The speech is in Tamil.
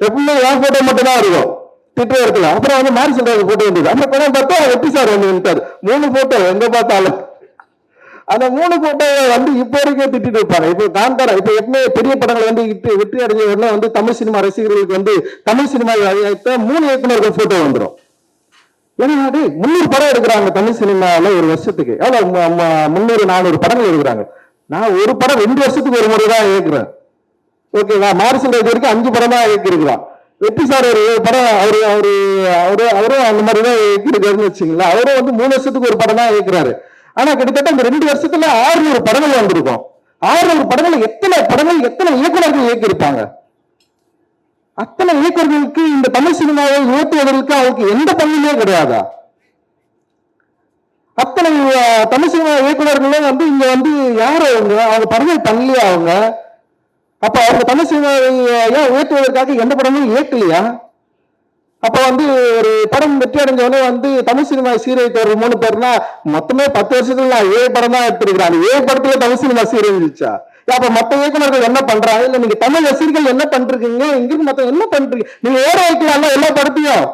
எப்பவுமே என் போட்டோ மட்டும் தான் இருக்கும், திட்டம் இருக்கல. அப்புறம் வந்து மாரி செல்வராஜ் போட்டோ வந்தது. அந்த படம் பார்த்தா வெற்றி சார் வந்து வந்துட்டாரு. 3 போட்டோ எங்க பார்த்தாலும். அந்த 3 போட்டோவை வந்து இப்போ வரைக்கும் திட்டிட்டு இருப்பாங்க. இப்போ காந்தாரா, இப்போ எப்பவுமே பெரிய படங்கள் வந்து வெற்றி அடைஞ்ச உடனே வந்து தமிழ் சினிமா ரசிகர்களுக்கு வந்து தமிழ் சினிமா 3 இயக்குநர்கள் போட்டோ வந்துடும். ஏன்னா 300 படம் எடுக்கிறாங்க தமிழ் சினிமாவில் ஒரு வருஷத்துக்கு. எவ்வளவு 300-400 படங்கள் எடுக்கிறாங்க. நான் ஒரு படம் 2 வருஷத்துக்கு ஒரு முறை தான் இயக்குறேன். ஓகேவா? மாரி செல்வராஜ் வரைக்கும் 5 படம் தான் இயக்கிருக்கலாம். வெற்றி சார் ஒரு படம் அவரும் அந்த மாதிரி தான் இயக்கிருக்காருன்னு வச்சுங்களா. அவரும் வந்து 3 வருஷத்துக்கு ஒரு படம் தான் இயக்குறாரு. ஆனா கிட்டத்தட்ட இந்த 2 வருஷத்துல 600 படங்கள் வந்திருக்கும். 600 படங்கள் எத்தனை இயக்குநர்கள் இயக்கியிருப்பாங்க? அத்தனை இயக்குநர்களுக்கு இந்த தமிழ் சினிமாவை உயர்த்துவதற்கு அவருக்கு எந்த பங்குமே கிடையாதா? அத்தனை தமிழ் சினிமா இயக்குநர்களும் வந்து இங்க வந்து யாரு அவங்க படங்கள் பண்ணலையா? அவங்க அப்ப அவங்க தமிழ் சினிமாவை ஏன் உயர்த்துவதற்காக எந்த படமும் இயக்கலையா? அப்ப வந்து ஒரு படம் வெற்றி அடைஞ்சவனே வந்து தமிழ் சினிமா சீரழித்தவர் 3 பேர்னா மொத்தமே 10 வருஷத்துல 7 படம் தான் எடுத்திருக்கிறாங்க. 7 படத்துல தமிழ் சினிமா சீரழிஞ்சிச்சா? அப்ப மத்த இயக்குநர்கள் என்ன பண்றாங்க? இல்ல நீங்க தமிழ் ரசிகர்கள் என்ன பண்றீங்க? இங்கிருந்து மத்த என்ன பண்றீங்க? நீங்க ஏற வைக்கலாம் எல்லா படத்தையும்.